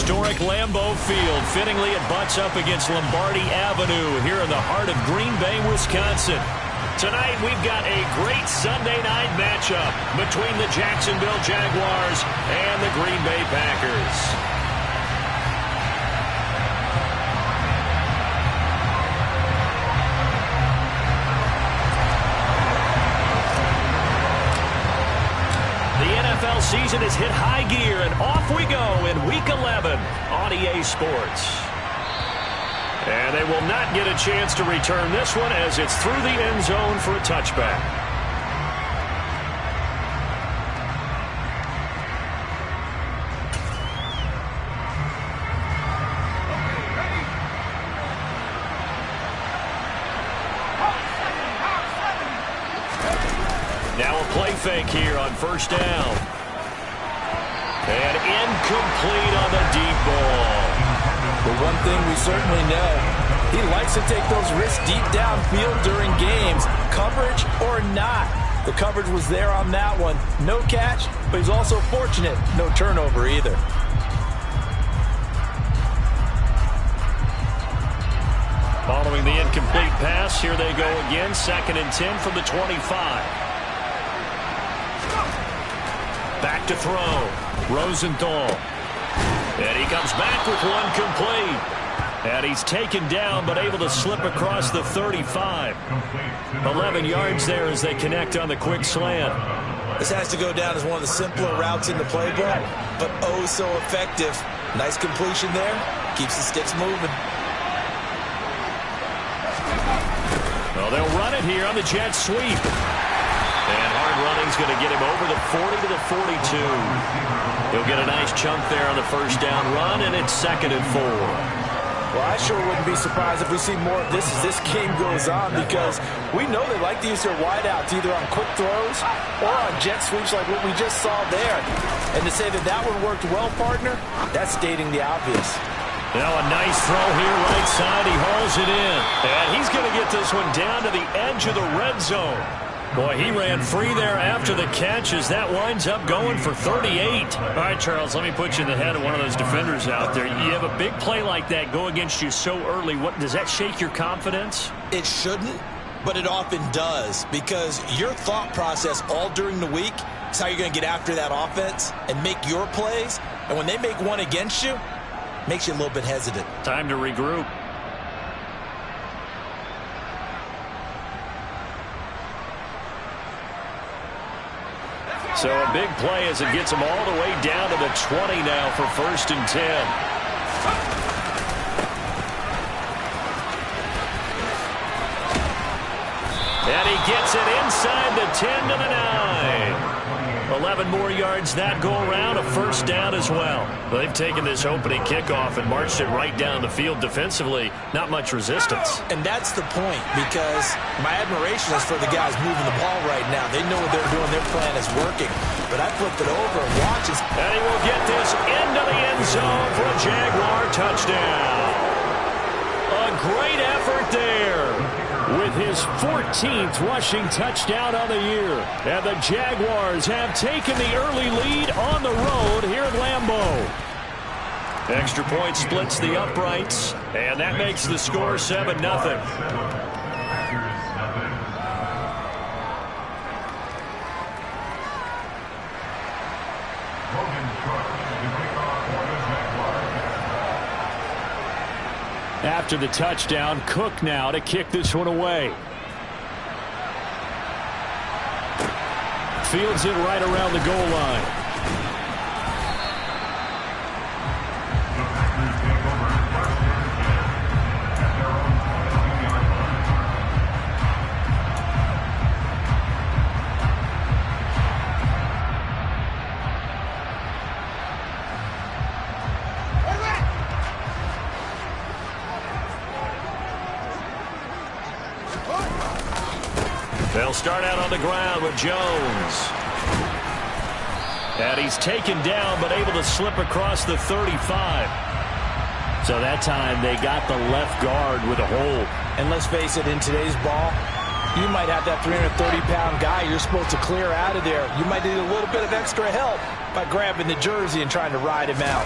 historic Lambeau Field. Fittingly, it butts up against Lombardi Avenue here in the heart of Green Bay, Wisconsin. Tonight, we've got a great Sunday night matchup between the Jacksonville Jaguars and the Green Bay Packers. NFL season has hit high gear, and off we go in Week 11 on EA Sports. And they will not get a chance to return this one as it's through the end zone for a touchback. Now a play fake here on first down. And incomplete on the deep ball. But one thing we certainly know, he likes to take those risks deep downfield during games, coverage or not. The coverage was there on that one. No catch, but he's also fortunate. No turnover either. Following the incomplete pass, here they go again. 2nd and 10 from the 25. Back to throw. Rosenthal. And he comes back with one complete. And he's taken down but able to slip across the 35. 11 yards there as they connect on the quick slant. This has to go down as one of the simpler routes in the playbook, but oh so effective. Nice completion there. Keeps the sticks moving. Well, they'll run it here on the jet sweep. And hard running's going to get him over the 40 to the 42. He'll get a nice chunk there on the first down run, and it's 2nd and 4. Well, I sure wouldn't be surprised if we see more of this as this game goes on, because we know they like to use their wideouts either on quick throws or on jet sweeps like what we just saw there. And to say that that one worked well, partner, that's stating the obvious. Now a nice throw here right side. He hauls it in. And he's going to get this one down to the edge of the red zone. Boy, he ran free there after the catch as that winds up going for 38. All right, Charles, let me put you in the head of one of those defenders out there. You have a big play like that go against you so early. What does that shake your confidence? It shouldn't, but it often does, because your thought process all during the week is how you're going to get after that offense and make your plays. And when they make one against you, it makes you a little bit hesitant. Time to regroup. So a big play as it gets them all the way down to the 20 now for 1st and 10. And he gets it inside the 10 to the 9. 11 more yards that go around, a first down as well. They've taken this opening kickoff and marched it right down the field defensively. Not much resistance. And that's the point, because my admiration is for the guys moving the ball right now. They know what they're doing. Their plan is working. But I flip it over and watch it. And he will get this into the end zone for a Jaguar touchdown. A great effort there, with his 14th rushing touchdown on the year. And the Jaguars have taken the early lead on the road here at Lambeau. Extra point splits the uprights, and that makes the score 7-0. After the touchdown, Cook now to kick this one away. Fields it right around the goal line. They'll start out on the ground with Jones. And he's taken down but able to slip across the 35. So that time they got the left guard with a hold. And let's face it, in today's ball, you might have that 330-pound guy you're supposed to clear out of there. You might need a little bit of extra help by grabbing the jersey and trying to ride him out.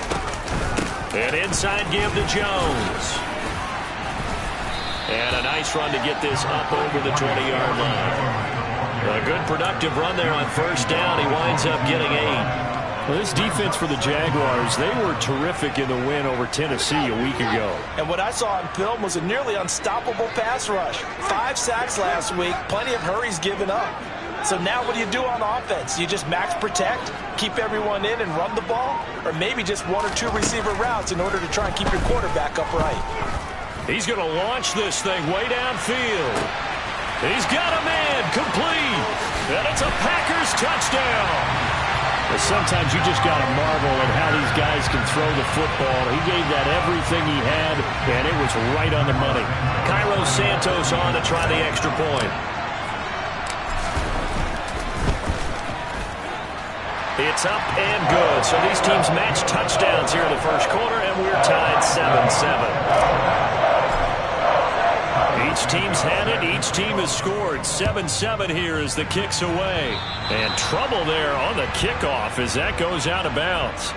An inside give to Jones. And a nice run to get this up over the 20-yard line. A good productive run there on first down. He winds up getting 8. Well, this defense for the Jaguars, they were terrific in the win over Tennessee a week ago. And what I saw on film was a nearly unstoppable pass rush. 5 sacks last week, plenty of hurries given up. So now what do you do on offense? You just max protect, keep everyone in and run the ball? Or maybe just 1 or 2 receiver routes in order to try and keep your quarterback upright? He's going to launch this thing way downfield. He's got a man complete. And it's a Packers touchdown. Sometimes you just got to marvel at how these guys can throw the football. He gave that everything he had, and it was right on the money. Cairo Santos on to try the extra point. It's up and good. So these teams match touchdowns here in the first quarter, and we're tied 7-7. Each team's had it. Each team has scored. 7-7 here as the kick's away. And trouble there on the kickoff as that goes out of bounds.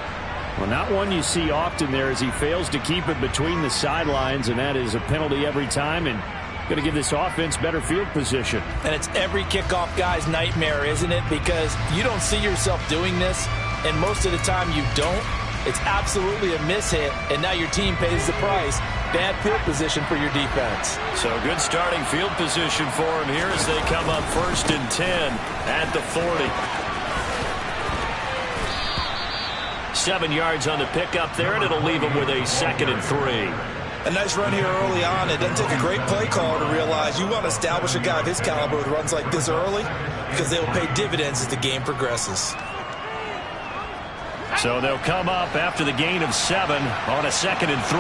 Well, not one you see often there as he fails to keep it between the sidelines, and that is a penalty every time, and going to give this offense better field position. And it's every kickoff guy's nightmare, isn't it? Because you don't see yourself doing this, and most of the time you don't. It's absolutely a mishit, and now your team pays the price. Bad field position for your defense. So good starting field position for him here as they come up 1st and 10 at the 40. 7 yards on the pickup there, and it'll leave him with a 2nd and 3. A nice run here early on. It doesn't take a great play caller to realize you want to establish a guy of his caliber with runs like this early because they will pay dividends as the game progresses. So they'll come up after the gain of 7 on a 2nd and 3.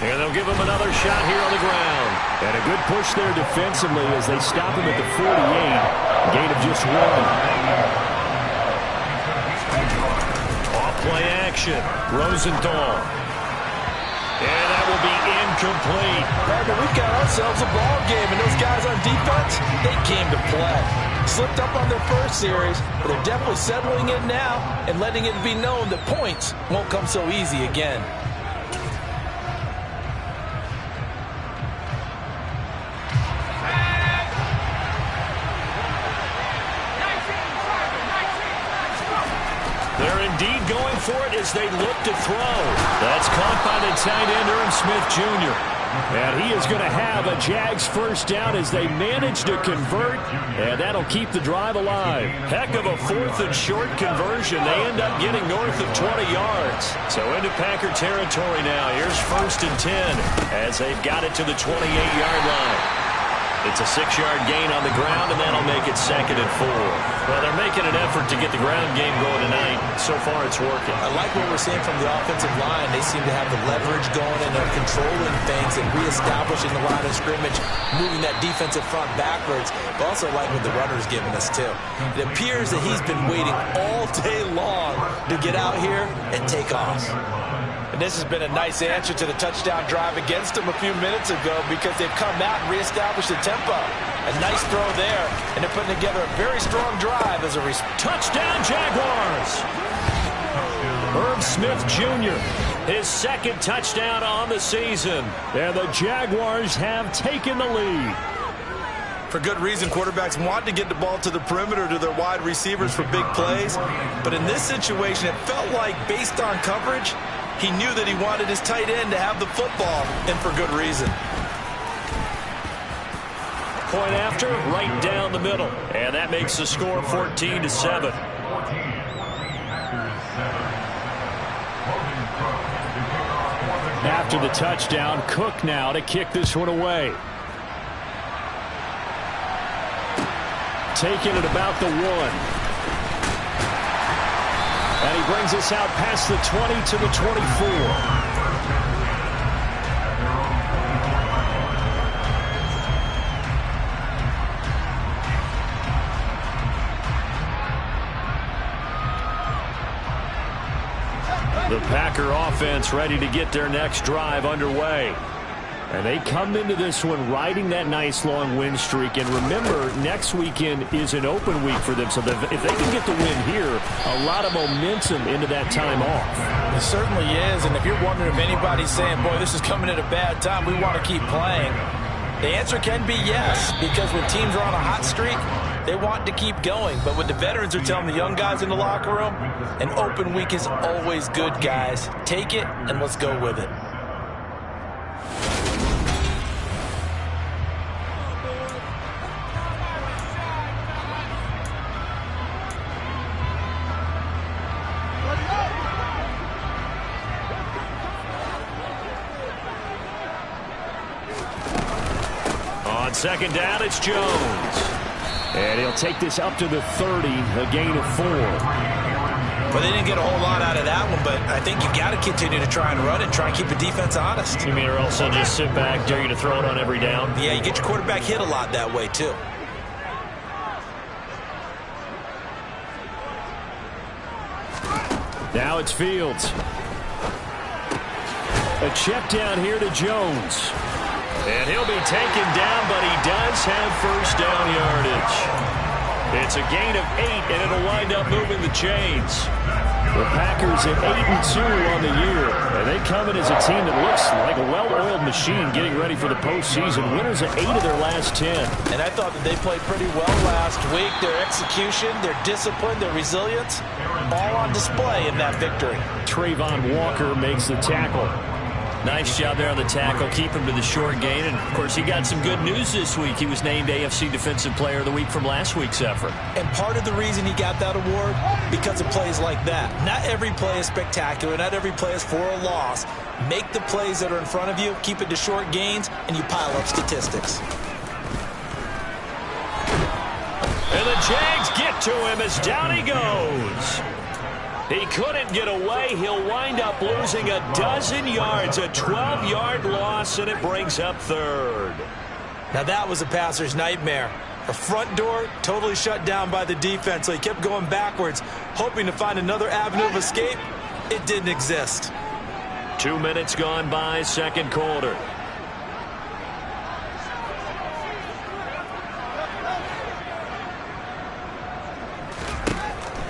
And they'll give him another shot here on the ground. And a good push there defensively as they stop him at the 48. Gain of just 1. Off-play action. Rosenthal. And that will be incomplete. But we've got ourselves a ball game, and those guys on defense, they came to play. Slipped up on their first series, but they're definitely settling in now and letting it be known that points won't come so easy again. They're indeed going for it as they look to throw. That's caught by the tight end, Irv Smith Jr. And he is going to have a Jags first down as they manage to convert, and that'll keep the drive alive. Heck of a 4th and short conversion. They end up getting north of 20 yards. So into Packer territory now. Here's 1st and 10 as they've got it to the 28-yard line. It's a 6-yard gain on the ground, and that'll make it 2nd and 4. Well, they're making an effort to get the ground game going tonight. So far, it's working. I like what we're seeing from the offensive line. They seem to have the leverage going, and they're controlling things and reestablishing the line of scrimmage, moving that defensive front backwards. But also like what the runner's giving us, too. It appears that he's been waiting all day long to get out here and take off. And this has been a nice answer to the touchdown drive against them a few minutes ago because they've come out and reestablished the tempo. A nice throw there, and they're putting together a very strong drive as a touchdown Jaguars. Irv Smith Jr., his 2nd touchdown on the season. And the Jaguars have taken the lead. For good reason, quarterbacks want to get the ball to the perimeter to their wide receivers for big plays. But in this situation, it felt like based on coverage, he knew that he wanted his tight end to have the football, and for good reason. Point after, right down the middle. And that makes the score 14-7. After the touchdown, Cook now to kick this one away. Taking it about the 1. And he brings us out past the 20 to the 24. The Packer offense ready to get their next drive underway. And they come into this one riding that nice long win streak. And remember, next weekend is an open week for them. So if they can get the win here, a lot of momentum into that time off. It certainly is. And if you're wondering if anybody's saying, boy, this is coming at a bad time, we want to keep playing, the answer can be yes. Because when teams are on a hot streak, they want to keep going. But when the veterans are telling the young guys in the locker room, an open week is always good, guys. Take it and let's go with it. On second down, it's Jones. And he'll take this up to the 30, a gain of 4. Well, they didn't get a whole lot out of that one, but I think you got to continue to try and run and try and keep the defense honest. You mean or else they'll just sit back, dare you to throw it on every down? Yeah, you get your quarterback hit a lot that way, too. Now it's Fields. A check down here to Jones. And he'll be taken down, but he does have first down yardage. It's a gain of 8, and it'll wind up moving the chains. The Packers at 8-2 on the year. And they come in as a team that looks like a well-oiled machine getting ready for the postseason. Winners of 8 of their last 10. And I thought that they played pretty well last week. Their execution, their discipline, their resilience, all on display in that victory. Trayvon Walker makes the tackle. Nice job there on the tackle. Keep him to the short gain. And, of course, he got some good news this week. He was named AFC Defensive Player of the Week from last week's effort. And part of the reason he got that award, because of plays like that. Not every play is spectacular. Not every play is for a loss. Make the plays that are in front of you, keep it to short gains, and you pile up statistics. And the Jags get to him as down he goes. He couldn't get away. He'll wind up losing a dozen yards, a 12-yard loss, and it brings up third. Now that was a passer's nightmare. The front door totally shut down by the defense, so he kept going backwards, hoping to find another avenue of escape. It didn't exist. 2 minutes gone by, second quarter.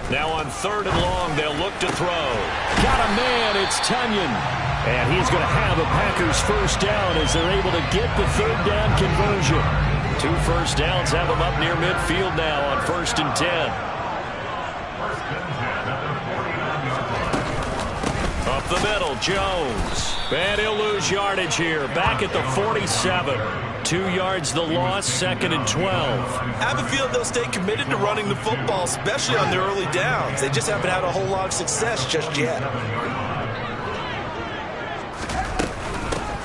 Now on third and long, they'll look to throw. Got a man, it's Tunyon. And he's going to have a Packers first down as they're able to get the third down conversion. 2 first downs have them up near midfield now on 1st and 10. Up the middle, Jones. And he'll lose yardage here. Back at the 47. 2 yards the loss, 2nd and 12. I have a feeling they'll stay committed to running the football, especially on their early downs. They just haven't had a whole lot of success just yet.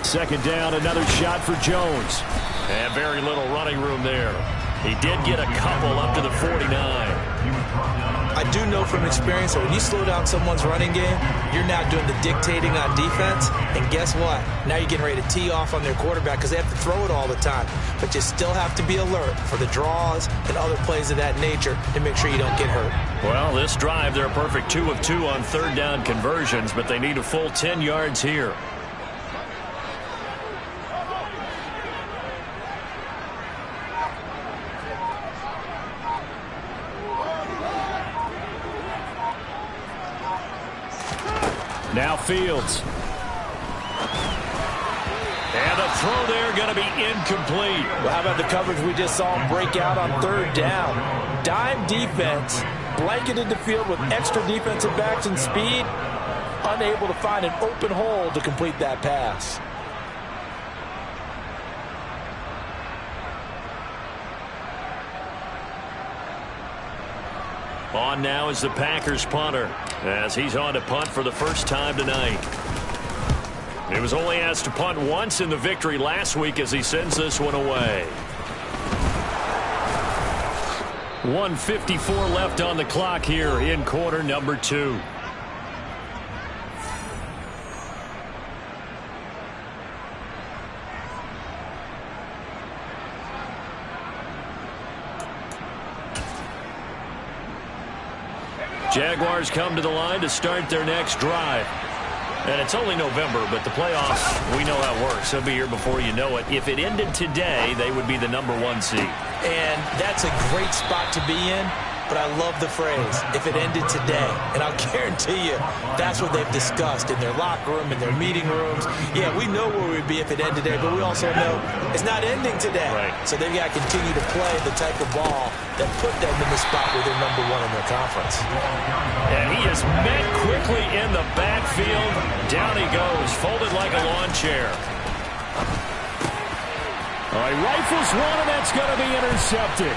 2nd down, another shot for Jones. And very little running room there. He did get a couple up to the 49. I do know from experience that when you slow down someone's running game, you're now doing the dictating on defense. And guess what? Now you're getting ready to tee off on their quarterback because they have to throw it all the time. But you still have to be alert for the draws and other plays of that nature to make sure you don't get hurt. Well, this drive, they're a perfect 2 of 2 on third down conversions, but they need a full 10 yards here. Now Fields. And the throw there going to be incomplete. Well, how about the coverage we just saw him break out on third down? Dime defense, blanketed the field with extra defensive backs and speed, unable to find an open hole to complete that pass. On now is the Packers punter, as he's on to punt for the first time tonight. He was only asked to punt once in the victory last week as he sends this one away. 1:54 left on the clock here in quarter number 2. Jaguars come to the line to start their next drive. And it's only November, but the playoffs, we know how it works. They'll be here before you know it. If it ended today, they would be the #1 seed. And that's a great spot to be in. But I love the phrase, if it ended today. And I'll guarantee you, that's what they've discussed in their locker room, in their meeting rooms. Yeah, we know where we'd be if it ended today, but we also know it's not ending today. Right. So they've got to continue to play the type of ball that put them in the spot where they're #1 in their conference. And he is met quickly in the backfield. Down he goes, folded like a lawn chair. All right, rifles one, and that's going to be intercepted.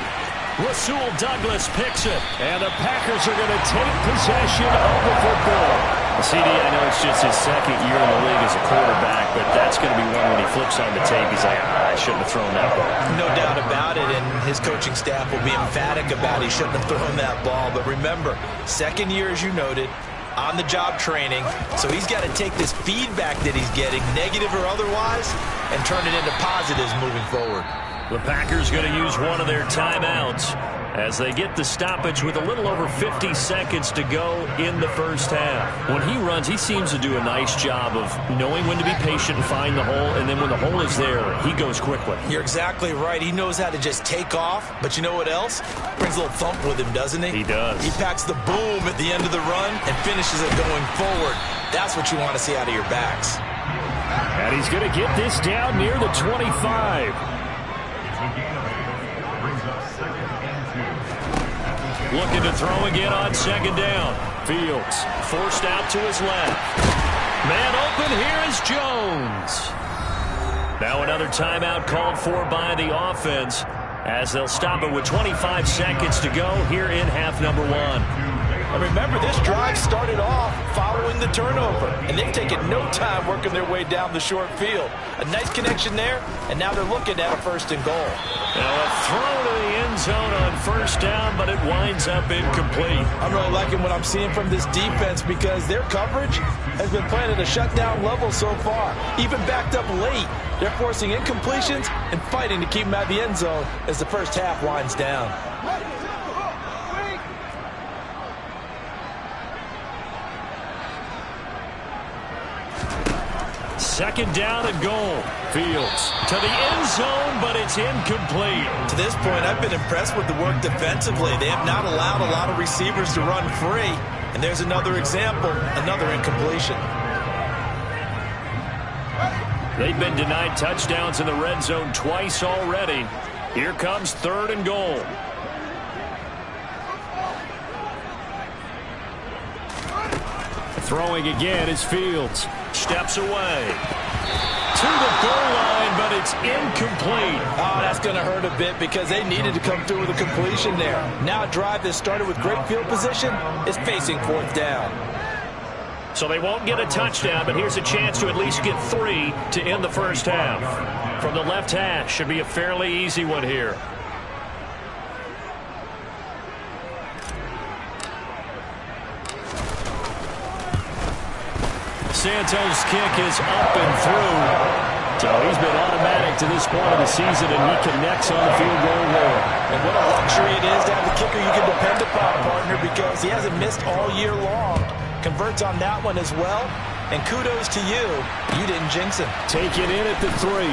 Rasul Douglas picks it, and the Packers are going to take possession of the football. CD, I know it's just his second year in the league as a quarterback, but that's going to be one when he flips on the tape. He's like, I shouldn't have thrown that ball. No doubt about it, and his coaching staff will be emphatic about he shouldn't have thrown that ball. But remember, second year, as you noted, on-the-job training, so he's got to take this feedback that he's getting, negative or otherwise, and turn it into positives moving forward. The Packers going to use one of their timeouts as they get the stoppage with a little over 50 seconds to go in the first half. When he runs, he seems to do a nice job of knowing when to be patient and find the hole, and then when the hole is there, he goes quickly. You're exactly right. He knows how to just take off, but you know what else? Brings a little thump with him, doesn't he? He does. He packs the boom at the end of the run and finishes it going forward. That's what you want to see out of your backs. And he's going to get this down near the 25. Looking to throw again on second down. Fields forced out to his left. Man open, here is Jones. Now another timeout called for by the offense as they'll stop it with 25 seconds to go here in half number 1. And remember, this drive started off following the turnover, and they've taken no time working their way down the short field. A nice connection there, and now they're looking at a 1st and goal. Now a throw to the end zone on first down, but it winds up incomplete. I'm really liking what I'm seeing from this defense because their coverage has been playing at a shutdown level so far. Even backed up late, they're forcing incompletions and fighting to keep them out of the end zone as the first half winds down. Second down and goal. Fields to the end zone, but it's incomplete. To this point, I've been impressed with the work defensively. They have not allowed a lot of receivers to run free. And there's another example, another incompletion. They've been denied touchdowns in the red zone twice already. Here comes 3rd and goal. Throwing again is Fields. Steps away. To the goal line, but it's incomplete. Oh, that's going to hurt a bit because they needed to come through with a completion there. Now a drive that started with great field position is facing 4th down. So they won't get a touchdown, but here's a chance to at least get 3 to end the first half. From the left hash, should be a fairly easy one here. Santos' kick is up and through. So he's been automatic to this point of the season, and he connects on the field goal there. And what a luxury it is to have a kicker you can depend upon, partner, because he hasn't missed all year long. Converts on that one as well. And kudos to you. You didn't jinx him. Take it in at the 3.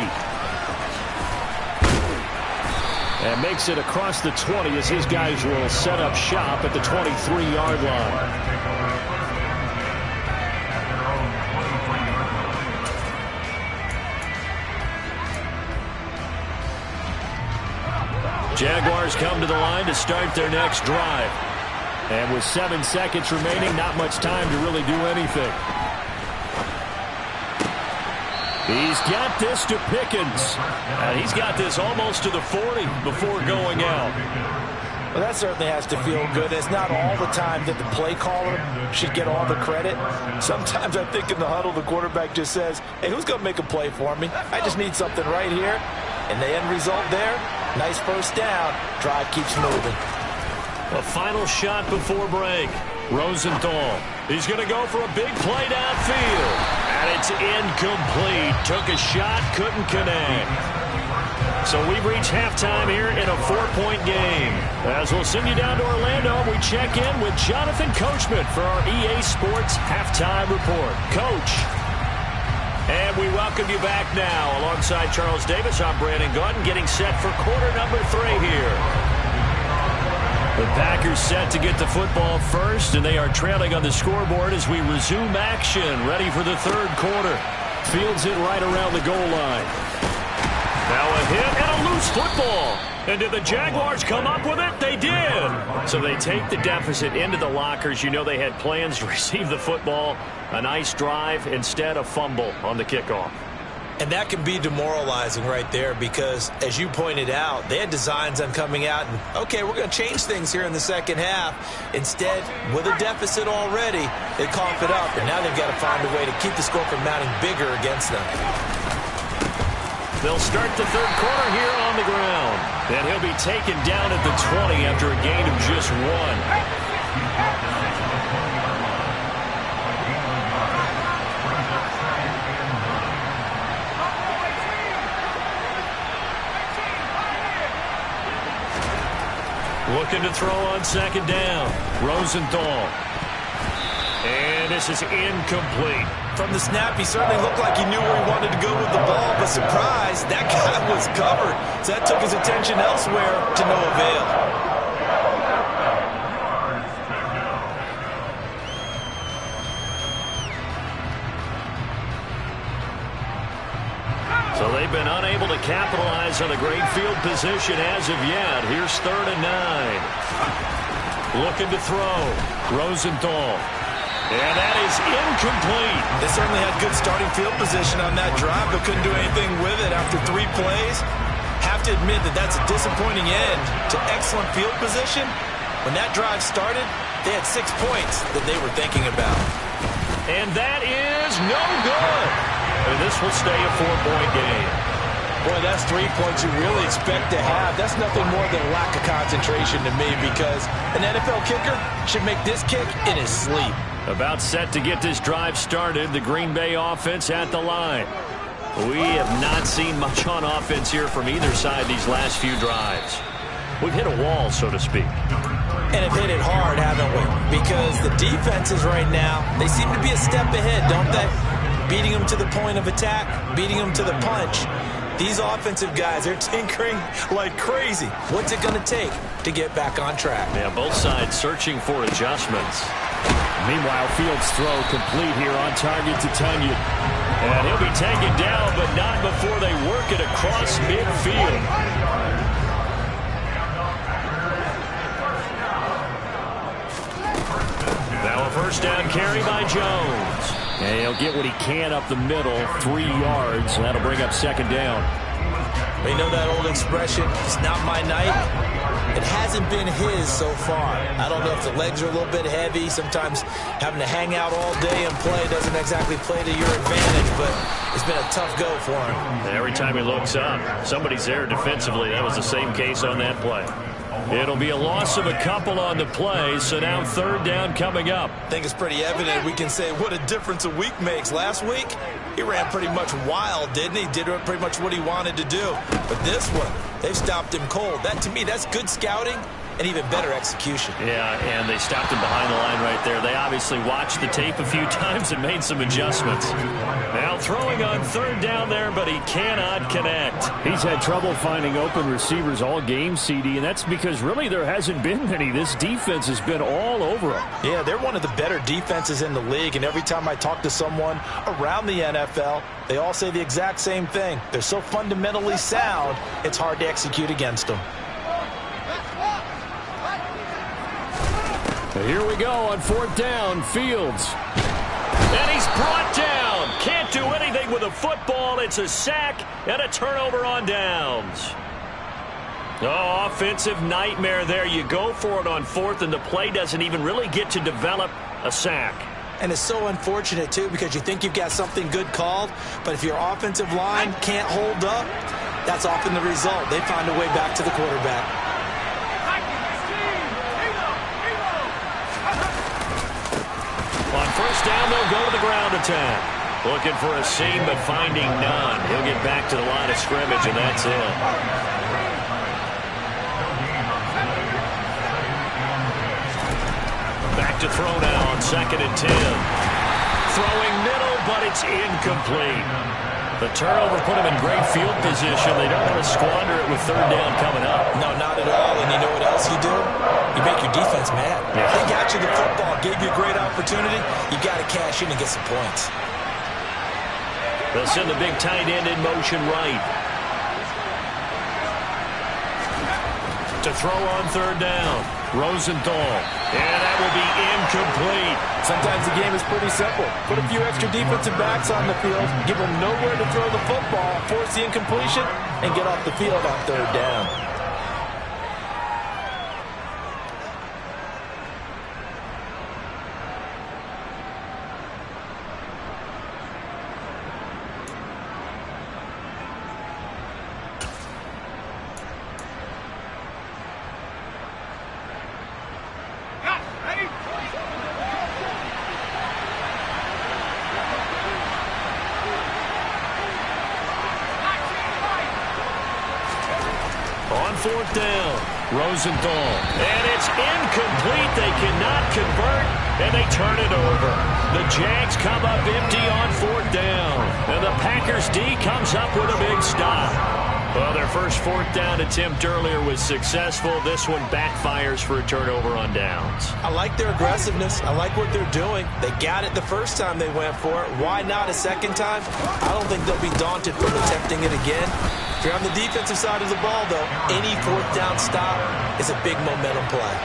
And makes it across the 20 as his guys will set up shop at the 23-yard line. Jaguars come to the line to start their next drive. And with 7 seconds remaining, not much time to really do anything. He's got this to Pickens. And he's got this almost to the 40 before going out. Well, that certainly has to feel good. It's not all the time that the play caller should get all the credit. Sometimes I think in the huddle, the quarterback just says, hey, who's going to make a play for me? I just need something right here. And the end result there, nice first down. Drive keeps moving. A final shot before break. Rosenthal. He's going to go for a big play downfield. And it's incomplete. Took a shot, couldn't connect. So we've reached halftime here in a 4-point game. As we'll send you down to Orlando, we check in with Jonathan Coachman for our EA Sports Halftime Report. Coach. And we welcome you back now. Alongside Charles Davis, I'm Brandon Gaudin, getting set for quarter number 3 here. The Packers set to get the football first, and they are trailing on the scoreboard as we resume action, ready for the third quarter. Fields it right around the goal line. Now a hit and a loose football. And did the Jaguars come up with it? They did. So they take the deficit into the lockers. You know they had plans to receive the football. A nice drive, instead a fumble on the kickoff. And that can be demoralizing right there because, as you pointed out, they had designs on coming out and, okay, we're going to change things here in the second half. Instead, with a deficit already, they cough it up, and now they've got to find a way to keep the score from mounting bigger against them. They'll start the third quarter here on the ground. And he'll be taken down at the 20 after a gain of just 1. Looking to throw on second down. Rosenthal. And this is incomplete. From the snap, he certainly looked like he knew where he wanted to go with the ball, but surprise, that guy was covered. So that took his attention elsewhere to no avail. So they've been unable to capitalize on a great field position as of yet. Here's 3rd and 9. Looking to throw. Rosenthal. And that is incomplete. They certainly had good starting field position on that drive, but couldn't do anything with it after 3 plays. Have to admit that that's a disappointing end to excellent field position. When that drive started, they had 6 points that they were thinking about. And that is no good. And this will stay a 4-point game. Boy, that's 3 points you really expect to have. That's nothing more than a lack of concentration to me because an NFL kicker should make this kick in his sleep. About set to get this drive started, the Green Bay offense at the line. We have not seen much on offense here from either side these last few drives. We've hit a wall, so to speak. And have hit it hard, haven't we? Because the defenses right now, they seem to be a step ahead, don't they? Beating them to the point of attack, beating them to the punch. These offensive guys, they're tinkering like crazy. What's it going to take to get back on track? Yeah, both sides searching for adjustments. Meanwhile, Fields' throw complete here on target to Tunyon. And he'll be taken down, but not before they work it across midfield. Now a first down carry by Jones. And he'll get what he can up the middle, 3 yards. And that'll bring up second down. We know that old expression, it's not my night. It hasn't been his so far. I don't know if the legs are a little bit heavy. Sometimes having to hang out all day and play doesn't exactly play to your advantage, but it's been a tough go for him. And every time he looks up, somebody's there defensively. That was the same case on that play. It'll be a loss of a couple on the play, so now third down coming up. I think it's pretty evident we can say what a difference a week makes. Last week, he ran pretty much wild, didn't he? Did pretty much what he wanted to do. But this one, they've stopped him cold. That, to me, that's good scouting and even better execution. Yeah, and they stopped him behind the line right there. They obviously watched the tape a few times and made some adjustments. Now throwing on third down there, but he cannot connect. He's had trouble finding open receivers all game, CD, and that's because really there hasn't been many. This defense has been all over him. Yeah, they're one of the better defenses in the league, and every time I talk to someone around the NFL, they all say the exact same thing. They're so fundamentally sound, it's hard to execute against them. Here we go on fourth down, Fields. And he's brought down. Can't do anything with a football. It's a sack and a turnover on downs. Oh, offensive nightmare there. You go for it on fourth, and the play doesn't even really get to develop a sack. And it's so unfortunate, too, because you think you've got something good called, but if your offensive line can't hold up, that's often the result. They find a way back to the quarterback. On first down, they'll go to the ground attack. Looking for a seam, but finding none. He'll get back to the line of scrimmage, and that's it. Back to throw now on 2nd and 10. Throwing middle, but it's incomplete. The turnover put them in great field position. They don't want to squander it with 3rd down coming up. No, not at all. And you know what else you do? You make your defense mad. Yeah. They got you the football, gave you a great opportunity. You got to cash in and get some points. They'll send the big tight end in motion right. To throw on 3rd down. Rosenthal. And that will be incomplete. Sometimes the game is pretty simple. Put a few extra defensive backs on the field, give them nowhere to throw the football, force the incompletion, and get off the field on 3rd down. On 4th down, Rosenthal. And it's incomplete. They cannot convert, and they turn it over. The Jags come up empty on 4th down. And the Packers D comes up with a big stop. Well, their first 4th down attempt earlier was successful. This one backfires for a turnover on downs. I like their aggressiveness. I like what they're doing. They got it the first time they went for it. Why not a second time? I don't think they'll be daunted from attempting it again. If you're on the defensive side of the ball, though, any 4th down stop is a big momentum play.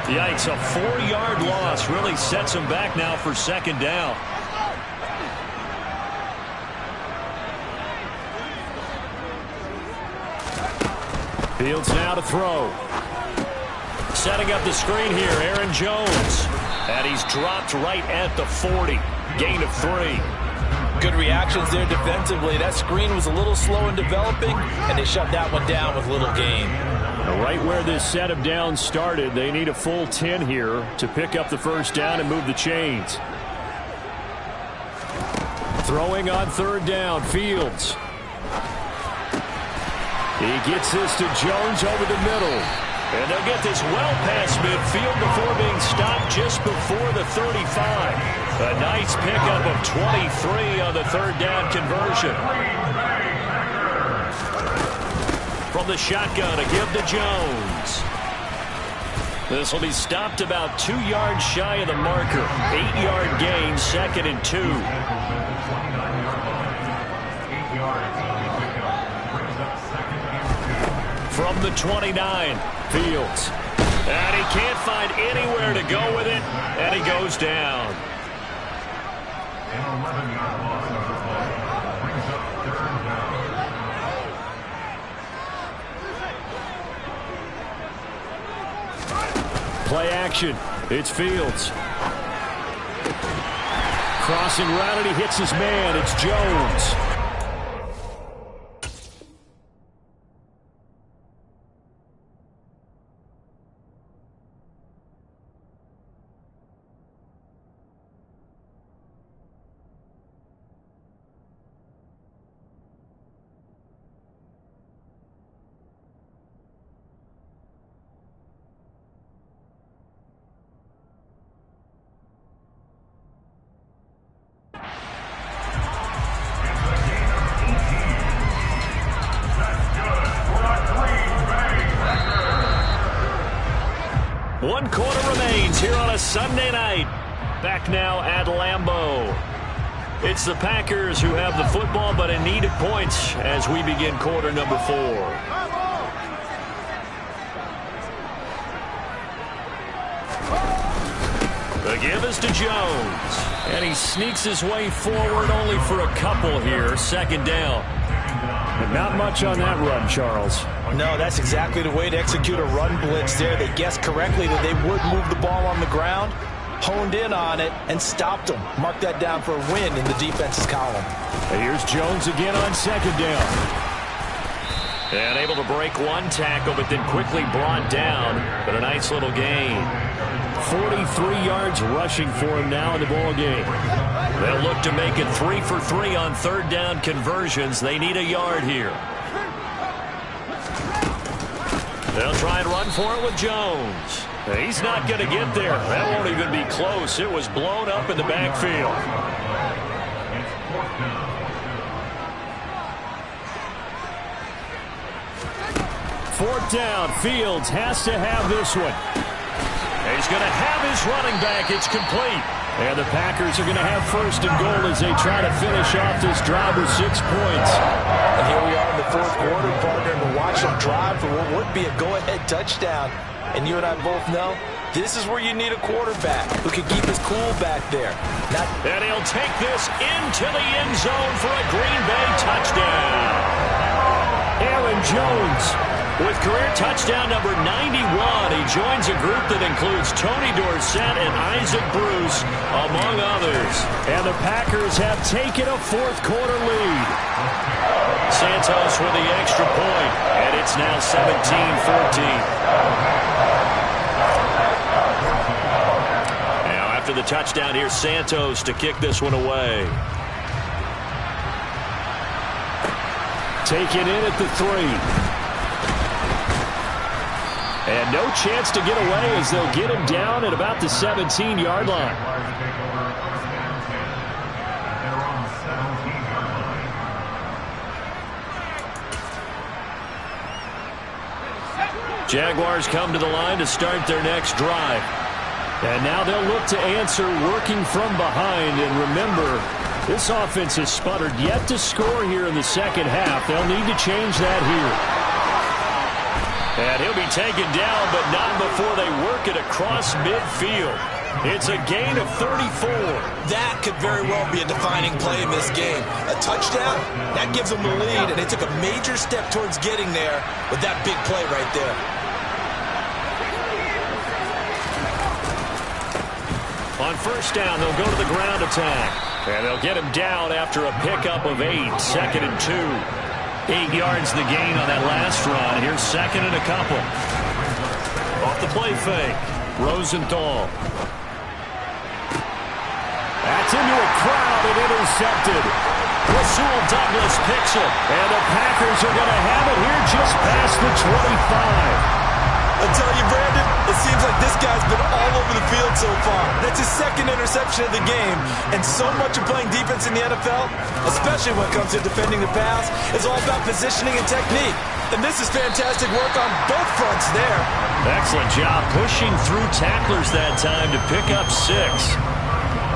Yikes, a 4-yard loss really sets them back now for 2nd down. Fields now to throw. Setting up the screen here, Aaron Jones. And he's dropped right at the 40. Gain of 3. Good reactions there defensively. That screen was a little slow in developing, and they shut that one down with little gain. Right where this set of downs started, they need a full 10 here to pick up the 1st down and move the chains. Throwing on 3rd down, Fields. He gets this to Jones over the middle. And they'll get this well past midfield before being stopped just before the 35. A nice pickup of 23 on the 3rd down conversion. From the shotgun, a give to Jones. This will be stopped about 2 yards shy of the marker. 8-yard gain, 2nd and 2. From the 29, Fields. And he can't find anywhere to go with it, and he goes down. Play action. It's Fields. Crossing route, and he hits his man. It's Jones. One quarter remains here on a Sunday night. Back now at Lambeau. It's the Packers who have the football, but in need of points as we begin quarter number 4. The give is to Jones. And he sneaks his way forward only for a couple here. 2nd down. And not much on that run, Charles. No, that's exactly the way to execute a run blitz there. They guessed correctly that they would move the ball on the ground, honed in on it, and stopped them. Mark that down for a win in the defense's column. And here's Jones again on 2nd down. And able to break one tackle, but then quickly brought down. But a nice little gain. 43 yards rushing for him now in the ball game. They'll look to make it 3 for 3 on third down conversions. They need a yard here. They'll try and run for it with Jones. He's not going to get there. That won't even be close. It was blown up in the backfield. Fourth down. Fields has to have this one. He's going to have his running back. It's complete. And the Packers are going to have first and goal as they try to finish off this drive with 6 points. And here we are in the fourth quarter, partner, and we'll watch them drive for what would be a go-ahead touchdown. And you and I both know this is where you need a quarterback who can keep his cool back there. And he'll take this into the end zone for a Green Bay touchdown. Aaron Jones with career touchdown number 91. He joins a group that includes Tony Dorsett and Isaac Bruce, among others. And the Packers have taken a fourth quarter lead. Santos with the extra point, and it's now 17-14. Now after the touchdown, here's Santos to kick this one away. Take it in at the 3. And no chance to get away as they'll get him down at about the 17-yard line. Jaguars come to the line to start their next drive. And now they'll look to answer working from behind. And remember, this offense has sputtered yet to score here in the second half. They'll need to change that here. And he'll be taken down, but not before they work it across midfield. It's a gain of 34. That could very well be a defining play in this game. A touchdown, that gives them the lead, and they took a major step towards getting there with that big play right there. On first down, they'll go to the ground attack. And they'll get him down after a pickup of 8, 2nd and 2. 8 yards the gain on that last run. Here's 2nd and a couple. Off the play fake. Rosenthal. That's into a crowd and intercepted. Rasul Douglas picks it. And the Packers are going to have it here just past the 25. I tell you, Brandon, it seems like this guy's been all over the field so far. That's his 2nd interception of the game. And so much of playing defense in the NFL, especially when it comes to defending the pass, is all about positioning and technique. And this is fantastic work on both fronts there. Excellent job pushing through tacklers that time to pick up 6.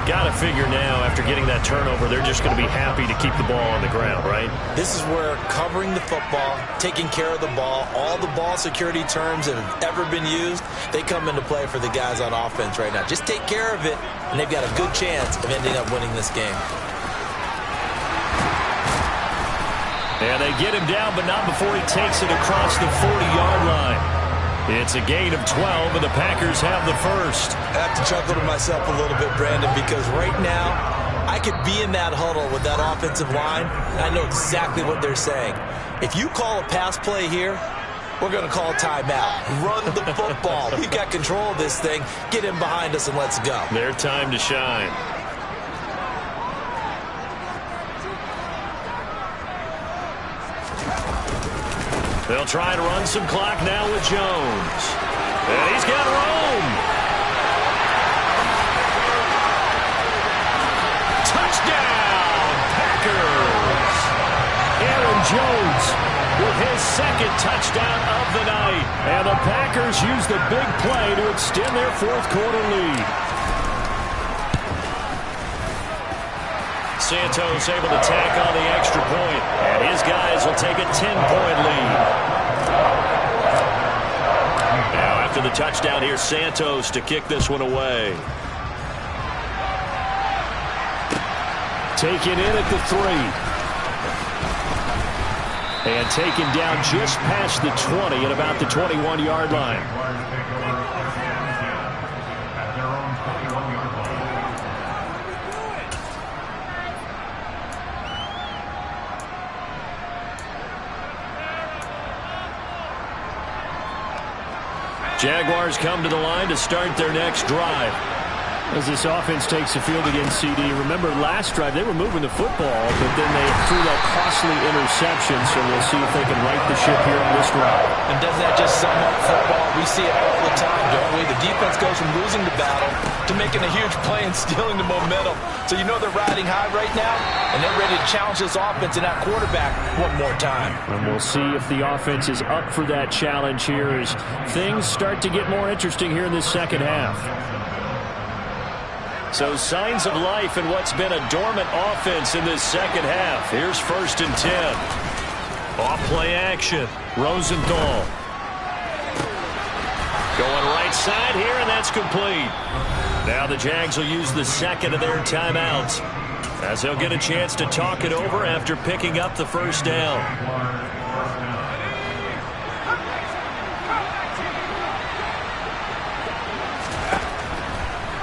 Got to figure now, after getting that turnover, they're just going to be happy to keep the ball on the ground, right? This is where covering the football, taking care of the ball, all the ball security terms that have ever been used, they come into play for the guys on offense right now. Just take care of it, and they've got a good chance of ending up winning this game. And they get him down, but not before he takes it across the 40-yard line. It's a gain of 12, and the Packers have the first. I have to chuckle to myself a little bit, Brandon, because right now I could be in that huddle with that offensive line, and I know exactly what they're saying. If you call a pass play here, we're going to call a timeout. Run the football. We've got control of this thing. Get him behind us and let's go. Their time to shine. They'll try to run some clock now with Jones. And he's got room. Touchdown, Packers. Aaron Jones with his 2nd touchdown of the night. And the Packers use the big play to extend their fourth quarter lead. Santos able to tack on the extra point, and his guys will take a 10-point lead. Now after the touchdown, here's Santos to kick this one away. Taken in at the 3. And taken down just past the 20 at about the 21-yard line. Jaguars come to the line to start their next drive. As this offense takes the field against CD, remember last drive they were moving the football, but then they threw that costly interception, so we'll see if they can right the ship here on this drive. And doesn't that just sum up football? We see it all the time, don't we? The defense goes from losing the battle to making a huge play and stealing the momentum. So you know they're riding high right now, and they're ready to challenge this offense and that quarterback one more time. And we'll see if the offense is up for that challenge here as things start to get more interesting here in this second half. So signs of life in what's been a dormant offense in this second half. Here's 1st and 10. Off play action. Rosenthal. Going right side here, and that's complete. Now the Jags will use the second of their timeouts as they'll get a chance to talk it over after picking up the first down.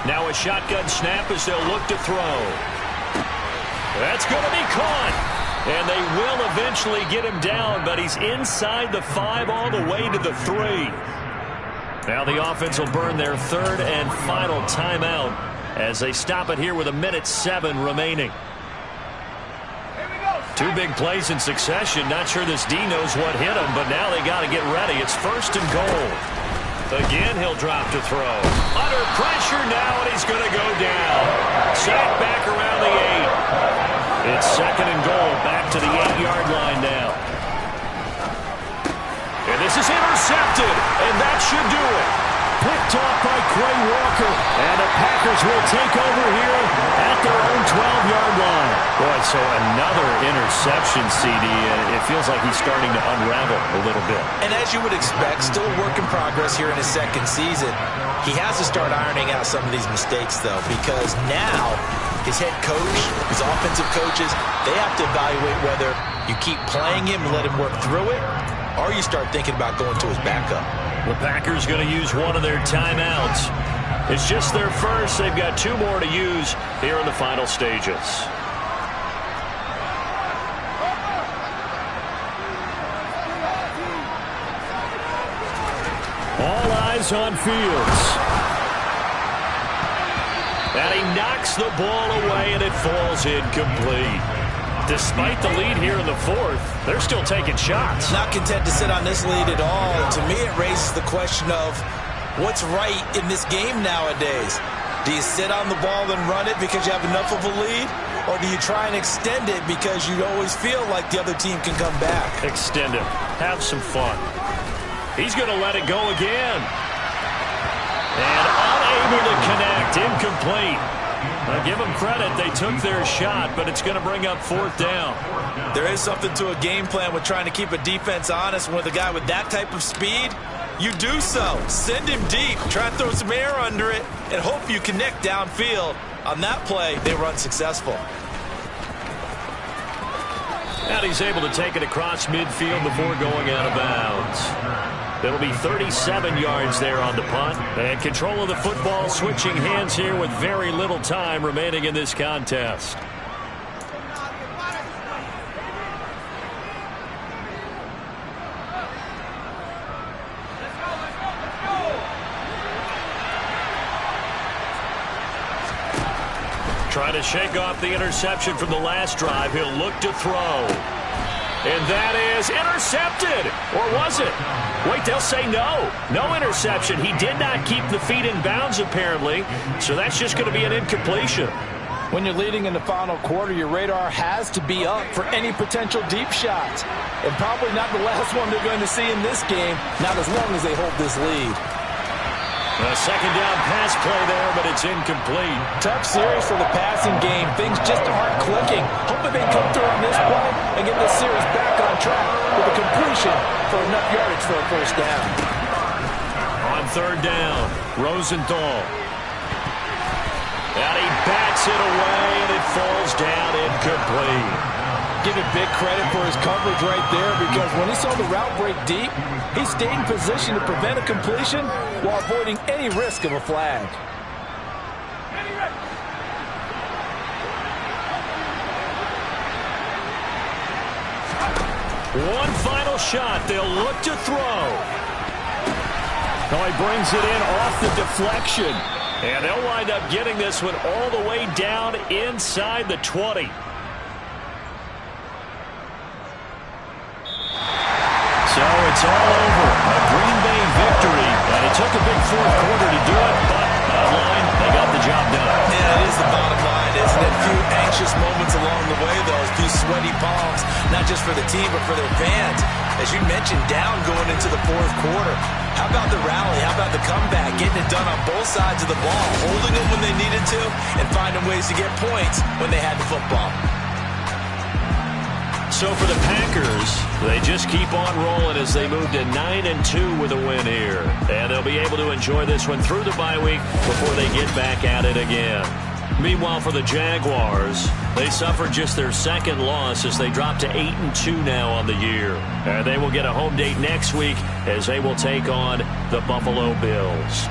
Now a shotgun snap as they'll look to throw. That's going to be caught. And they will eventually get him down, but he's inside the 5 all the way to the 3. Now the offense will burn their 3rd and final timeout as they stop it here with 1:07 remaining. 2 big plays in succession. Not sure this D knows what hit him, but now they got to get ready. It's 1st and goal. Again, he'll drop to throw. Under pressure now, and he's going to go down. Sacked back around the 8. It's 2nd and goal, back to the 8-yard line now. And this is intercepted, and that should do it. Picked off by Quay Walker, and the Packers will take over here at their own 12-yard line. Boy, so another interception, CD, and it feels like he's starting to unravel a little bit. And as you would expect, still a work in progress here in his 2nd season. He has to start ironing out some of these mistakes, though, because now his head coach, his offensive coaches, they have to evaluate whether you keep playing him and let him work through it, or you start thinking about going to his backup. The Packers going to use one of their timeouts. It's just their first. They've got 2 more to use here in the final stages. All eyes on Fields. And he knocks the ball away, and it falls incomplete. Despite the lead here in the 4th, they're still taking shots. Not content to sit on this lead at all. To me, it raises the question of what's right in this game nowadays. Do you sit on the ball and run it because you have enough of a lead? Or do you try and extend it because you always feel like the other team can come back? Extend it. Have some fun. He's going to let it go again. And unable to connect. Incomplete. Now give them credit. They took their shot, but it's going to bring up 4th down. There is something to a game plan with trying to keep a defense honest. With a guy with that type of speed, you do so. Send him deep. Try to throw some air under it and hope you connect downfield. On that play, they were unsuccessful. And he's able to take it across midfield before going out of bounds. It'll be 37 yards there on the punt. And control of the football switching hands here with very little time remaining in this contest. Trying to shake off the interception from the last drive. He'll look to throw. And that is intercepted. Or was it? Wait, they'll say no. No interception. He did not keep the feet in bounds, apparently. So that's just going to be an incompletion. When you're leading in the final quarter, your radar has to be up for any potential deep shots. And probably not the last one they're going to see in this game, not as long as they hold this lead. A 2nd down pass play there, but it's incomplete. Tough series for the passing game. Things just aren't clicking. Hoping they come through on this play and get this series back on track with a completion for enough yardage for a 1st down. On 3rd down, Rosenthal. And he bats it away, and it falls down incomplete. Give it big credit for his coverage right there, because when he saw the route break deep, he stayed in position to prevent a completion while avoiding any risk of a flag. One final shot. They'll look to throw. Oh, he brings it in off the deflection. And they'll wind up getting this one all the way down inside the 20. So it's all over. A Green Bay victory. And it took a big fourth quarter to do it, but bottom line, they got the job done. Yeah, it is the bottom line, isn't it? A few anxious moments along the way, though. A few sweaty palms, not just for the team, but for their fans. As you mentioned, down going into the fourth quarter. How about the rally? How about the comeback? Getting it done on both sides of the ball, holding them when they needed to, and finding ways to get points when they had the football. So for the Packers, they just keep on rolling as they move to 9-2 with a win here. And they'll be able to enjoy this one through the bye week before they get back at it again. Meanwhile, for the Jaguars, they suffered just their second loss as they drop to 8-2 now on the year. And they will get a home date next week as they will take on the Buffalo Bills.